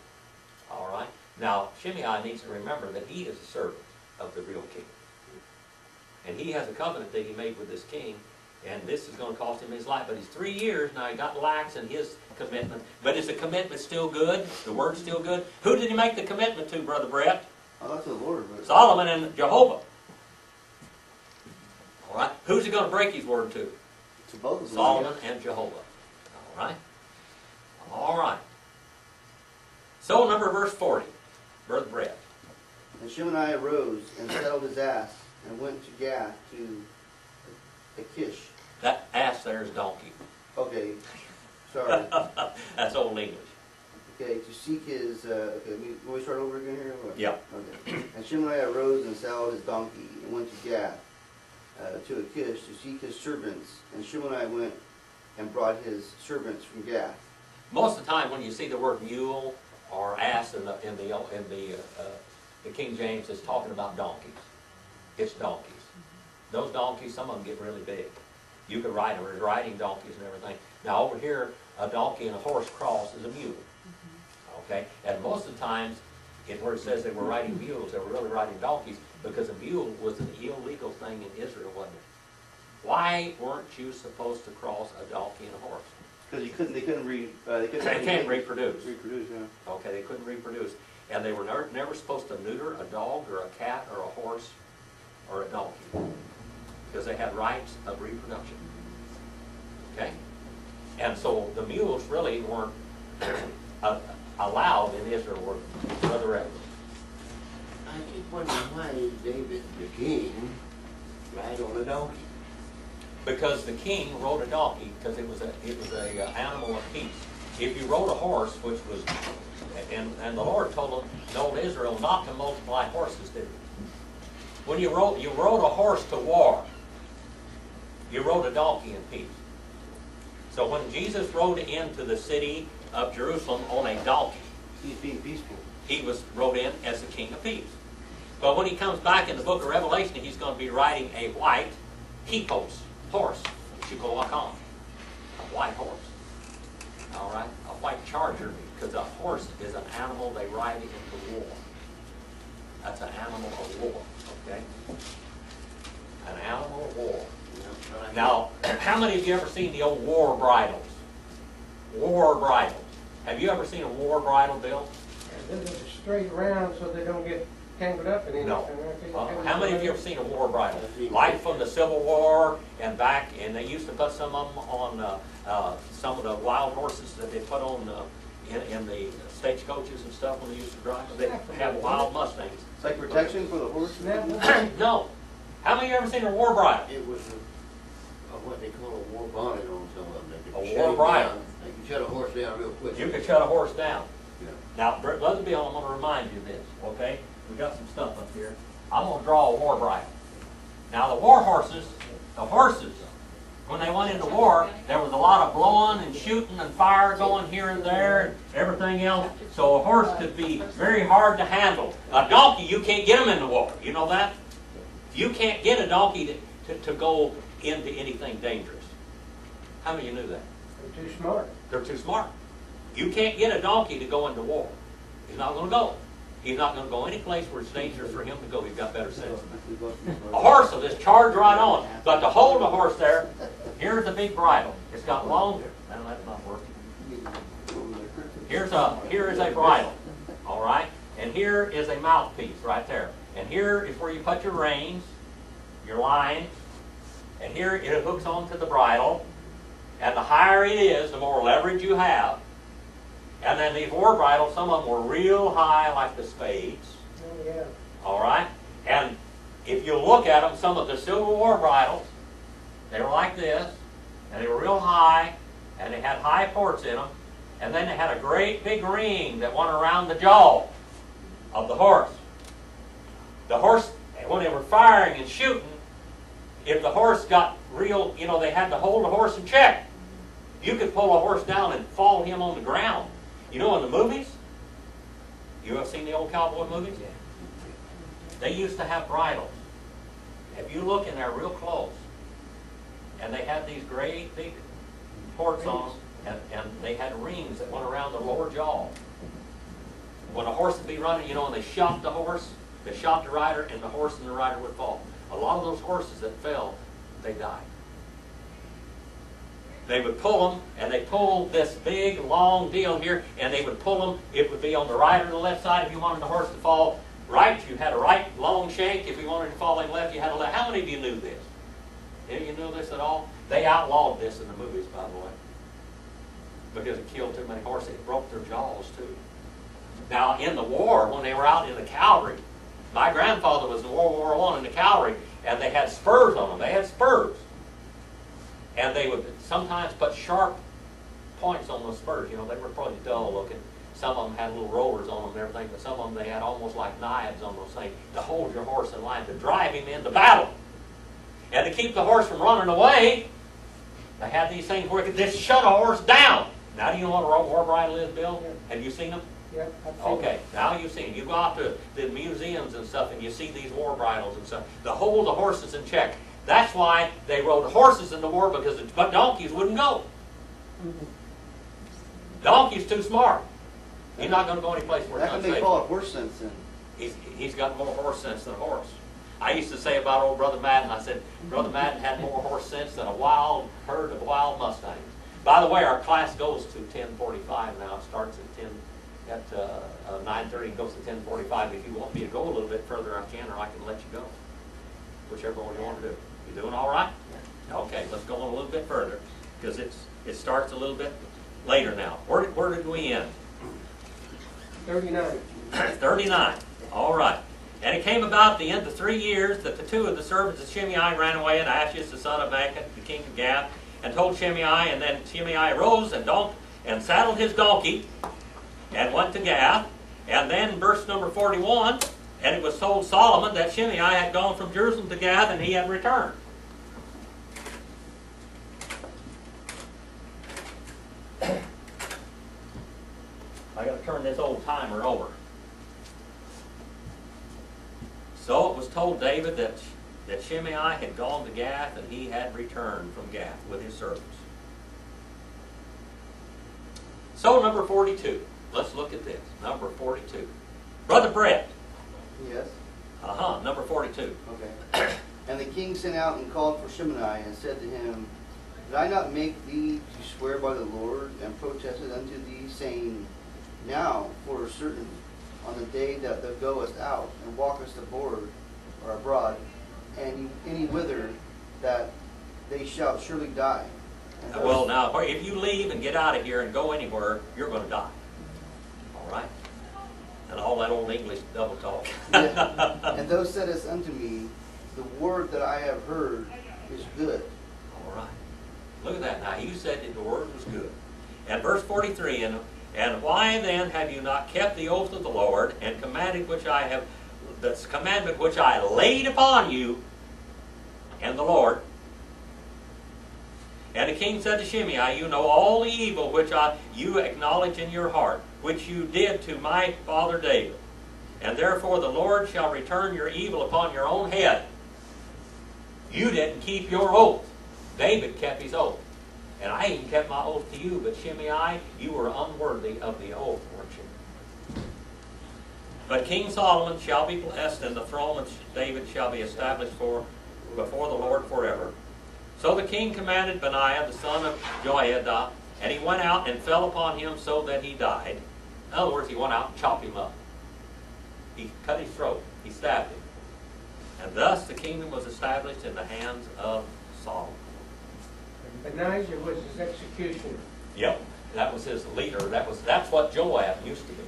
Speaker 1: All right. Now, Shimei needs to remember that he is a servant of the real king. And he has a covenant that he made with this king, and this is going to cost him his life. But he's 3 years, now he got lax in his commitment. But is the commitment still good? The word's still good? Who did he make the commitment to, Brother Brett?
Speaker 5: Oh, that's the Lord. But
Speaker 1: Solomon and Jehovah. All right. Who's he going to break his word to?
Speaker 5: to both of them.
Speaker 1: Solomon and Jehovah. All right. All right. So number verse 40, Brother Brett.
Speaker 5: And Shimei arose and saddled his ass and went to Gath to Achish.
Speaker 1: That ass there is donkey.
Speaker 5: Okay, sorry.
Speaker 1: That's Old English.
Speaker 5: Okay, to seek his, okay, will we start over again here? Or what?
Speaker 1: Yeah.
Speaker 5: Okay. And Shimei arose and saddled his donkey and went to Gath, to Achish to seek his servants. And Shimei went and brought his servants from Gath.
Speaker 1: Most of the time when you see the word mule or ass in the King James, it's talking about donkeys. It's donkeys. Those donkeys, some of them get really big. You could ride them. There's riding donkeys and everything. Now over here, a donkey and a horse cross is a mule. Okay? And most of the times, where it says they were riding mules, they were really riding donkeys because a mule was an illegal thing in Israel, wasn't it? Why weren't you supposed to cross a donkey and a horse?
Speaker 5: Because they couldn't
Speaker 1: They can't reproduce.
Speaker 5: reproduce, yeah.
Speaker 1: Okay, they couldn't reproduce. And they were never supposed to neuter a dog or a cat or a horse or a donkey because they had rights of reproduction. Okay? And so the mules really weren't allowed in Israel, were Brother Evans.
Speaker 8: I keep wondering why David the king ride on a donkey.
Speaker 1: Because the king rode a donkey because it was a animal of peace. If you rode a horse, which was, and the Lord told Israel not to multiply horses, did he? When you rode a horse to war. You rode a donkey in peace. So when Jesus rode into the city of Jerusalem on a donkey,
Speaker 5: He's being peaceful.
Speaker 1: he was rode in as the king of peace. But when he comes back in the book of Revelation, he's going to be riding a white hippo's horse, Shikolakan, a white horse. All right, a white charger, because a horse is an animal they ride into war. That's an animal of war, okay? An animal of war. Now, how many of you ever seen the old war bridles? War bridles. Have you ever seen a war bridle, Bill?
Speaker 3: They're straight around so they don't get tangled up in anything.
Speaker 1: No. How many of you ever seen a war bridle? Like from the Civil War and back, and they used to put some of them on some of the wild horses that they put on in the stagecoaches and stuff when they used to drive. They have wild Mustangs.
Speaker 5: It's like protection for the horse?
Speaker 1: No. How many of you ever seen a war bridle?
Speaker 8: It was what they call a war bonnet on some of them. They could
Speaker 1: A
Speaker 8: shut
Speaker 1: war
Speaker 8: him
Speaker 1: bridle.
Speaker 8: down. They could shut a horse down real quick.
Speaker 1: You could shut a horse down.
Speaker 8: Yeah.
Speaker 1: Now, Brother Bill, I'm going to remind you of this, okay? We got some stuff up here. I'm going to draw a war bridle. Now, the horses, when they went into war, there was a lot of blowing and shooting and fire going here and there and everything else. So a horse could be very hard to handle. A donkey, you can't get them into war. You know that? You can't get a donkey to go into anything dangerous. How many of you knew that?
Speaker 3: They're too smart.
Speaker 1: They're too smart. You can't get a donkey to go into war. He's not going to go. He's not going to go any place where it's dangerous for him to go. He's got better sense. A horse will just charge right on. But to hold a horse there, here's a big bridle. It's got long. Now that's not working. Here is a bridle. All right, and here is a mouthpiece right there. And here is where you put your reins, your line, and here it hooks onto the bridle. And the higher it is, the more leverage you have. And then these war bridles, some of them were real high, like the spades.
Speaker 3: Oh, yeah.
Speaker 1: All right? And if you look at them, some of the Civil War bridles, they were like this, and they were real high, and they had high ports in them, and then they had a great big ring that went around the jaw of the horse. The horse, when they were firing and shooting, if the horse got real, they had to hold the horse in check. You could pull a horse down and fall him on the ground. In the movies, you have seen the old cowboy movies? They used to have bridles. If you look in there real close, and they had these great big ports on them, and they had rings that went around the lower jaw. When a horse would be running, and they shot the horse, they shot the rider, and the horse and the rider would fall. A lot of those horses that fell, they died. They would pull them, and they pulled this big, long deal here, and they would pull them. It would be on the right or the left side if you wanted the horse to fall right. You had a right long shank. If you wanted to fall left, you had a left. How many of you knew this? Any of you know this at all? They outlawed this in the movies, by the way, because it killed too many horses. It broke their jaws, too. Now, in the war, when they were out in the cavalry, my grandfather was in World War I in the cavalry, and they had spurs on them. They had spurs. And they would sometimes put sharp points on those spurs. You know, they were probably dull looking. Some of them had little rollers on them and everything, but some of them they had almost like knives on those things to hold your horse in line, to drive him into battle. And to keep the horse from running away, they had these things where you could just shut a horse down. Now, do you know what a war bridle is, Bill?
Speaker 3: Yeah.
Speaker 1: Have you seen them?
Speaker 3: Yep, I've seen
Speaker 1: Okay, now you've seen them. You go out to the museums and stuff and you see these war bridles and stuff to hold the horses in check. That's why they rode horses in the war, because but donkeys wouldn't go. Donkey's too smart. He's not going to go any place where it's
Speaker 5: How come they
Speaker 1: unsafe.
Speaker 5: call it horse sense then?
Speaker 1: He's got more horse sense than a horse. I used to say about old Brother Madden, I said, Brother Madden had more horse sense than a wild herd of wild Mustangs. By the way, our class goes to 10:45 now. It starts at 9:30 and goes to 10:45. If you want me to go a little bit further, I can, or I can let you go. Whichever one you want to do. You doing all right? Okay, let's go on a little bit further, because it starts a little bit later now. Where did we end?
Speaker 3: 39.
Speaker 1: 39. All right. And it came about at the end of 3 years that the two of the servants of Shimei ran away, and Ashish, the son of Maacah, the king of Gath, and told Shimei, and then Shimei arose and saddled his donkey and went to Gath. And then verse number 41, and it was told Solomon that Shimei had gone from Jerusalem to Gath, and he had returned. I got to turn this old timer over. So it was told David that Shimei had gone to Gath, and he had returned from Gath with his servants. So number 42. Let's look at this. Number 42. Brother Brett.
Speaker 5: Yes.
Speaker 1: Number 42.
Speaker 5: Okay. And the king sent out and called for Shimei and said to him, Did I not make thee to swear by the Lord, and protested unto thee, saying, Now for certain, on the day that thou goest out and walkest abroad, and any whither, that they shall surely die. And those-
Speaker 1: Well, now, if you leave and get out of here and go anywhere, you're going to die. All right? And all that old English double talk.
Speaker 5: Yeah. And thou saidst unto me, The word that I have heard is good.
Speaker 1: All right. Look at that. Now, you said that the word was good. And verse 43, and why then have you not kept the oath of the Lord, and commanded which I have, that's commandment which I laid upon you, and the Lord? And the king said to Shimei, You know all the evil which you acknowledge in your heart, which you did to my father David. And therefore the Lord shall return your evil upon your own head. You didn't keep your oath. David kept his oath. And I even kept my oath to you, but Shimei, you were unworthy of the oath, weren't you? But King Solomon shall be blessed, and the throne of David shall be established before the Lord forever. So the king commanded Benaiah, the son of Joiada, and he went out and fell upon him so that he died. In other words, he went out and chopped him up. He cut his throat. He stabbed him. And thus the kingdom was established in the hands of Solomon.
Speaker 3: Benijah was his executioner.
Speaker 1: Yep, that was his leader. That's what Joab used to be.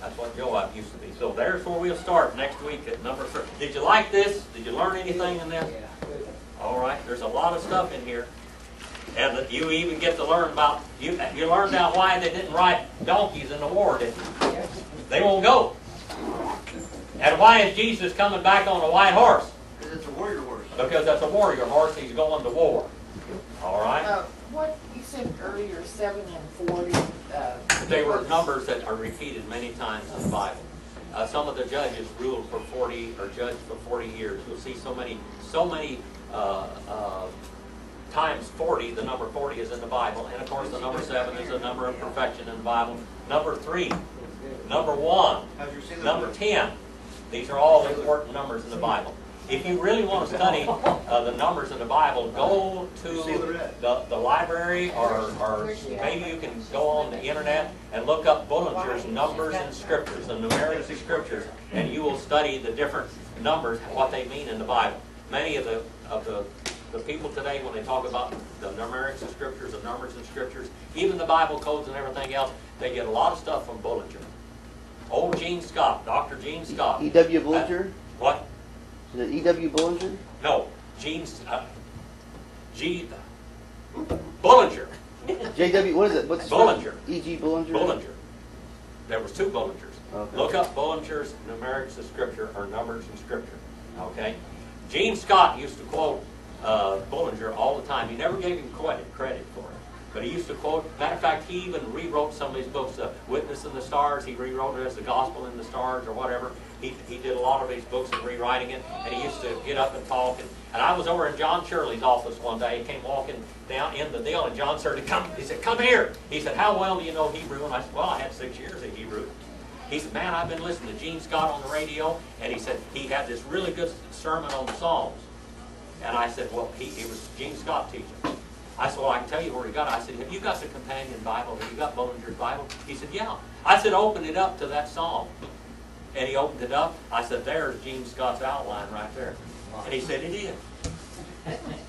Speaker 1: That's what Joab used to be. So there's where we'll start next week at number 3. Did you like this? Did you learn anything in this? All right, there's a lot of stuff in here. And that you even get to learn about, you learned out why they didn't ride donkeys in the war, didn't you? They won't go. And why is Jesus coming back on a white horse?
Speaker 5: Because it's a warrior horse.
Speaker 1: Because that's a warrior horse. He's going to war. All right?
Speaker 6: What you said earlier, 7 and 40.
Speaker 1: They were numbers that are repeated many times in the Bible. Some of the judges ruled for 40 or judged for 40 years. You'll see so many times 40. The number 40 is in the Bible, and of course the number 7 is a number of perfection in the Bible. Number 3, number 1, number 10. These are all important numbers in the Bible. If you really want to study the numbers in the Bible, go to the library, or maybe you can go on the internet and look up Bullinger's Numbers in Scriptures, the numerics of Scriptures, and you will study the different numbers, what they mean in the Bible. Many of the people today, when they talk about the numerics of Scriptures, the numbers in Scriptures, even the Bible codes and everything else, they get a lot of stuff from Bullinger. Old Gene Scott, Dr. Gene Scott.
Speaker 5: E.W. Bullinger?
Speaker 1: What?
Speaker 5: Is it E.W. Bullinger?
Speaker 1: No, Bullinger.
Speaker 5: J.W. What is it? What's his
Speaker 1: Bullinger.
Speaker 5: E.G. Bullinger?
Speaker 1: Bullinger. There was two Bullingers.
Speaker 5: Okay.
Speaker 1: Look up Bullinger's Numerics of Scripture or Numbers in Scripture. Okay? Gene Scott used to quote Bullinger all the time. He never gave him credit for it. But he used to quote, matter of fact, he even rewrote some of his books, Witness in the Stars. He rewrote it as The Gospel in the Stars or whatever. He did a lot of his books and rewriting it. And he used to get up and talk. And I was over in John Shirley's office one day. He came walking down in the deal, and John said, he said, come here. He said, how well do you know Hebrew? And I said, well, I had 6 years of Hebrew. He said, man, I've been listening to Gene Scott on the radio. And he said, he had this really good sermon on the Psalms. And I said, well, it was Gene Scott teaching. I said, well, I can tell you where he got it. I said, have you got the companion Bible? Have you got Bullinger's Bible? He said, yeah. I said, open it up to that psalm. And he opened it up. I said, there's Gene Scott's outline right there. And he said, it is.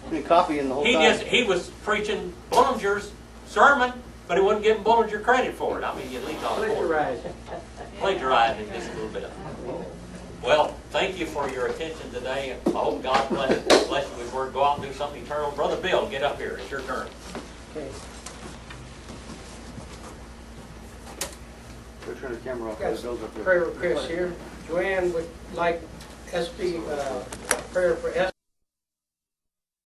Speaker 5: Been copying the whole time.
Speaker 1: He was preaching Bullinger's sermon, but he wouldn't give Bullinger credit for it. I mean, you leave on board. Plagiarizing it just a little bit. Well, thank you for your attention today. I hope God bless you with word. Go out and do something eternal. Brother Bill, get up here. It's your turn.
Speaker 3: Okay.
Speaker 5: Go turn the camera off.
Speaker 3: Got
Speaker 5: The bill's up there.
Speaker 3: prayer request here. Joanne would like SB prayer for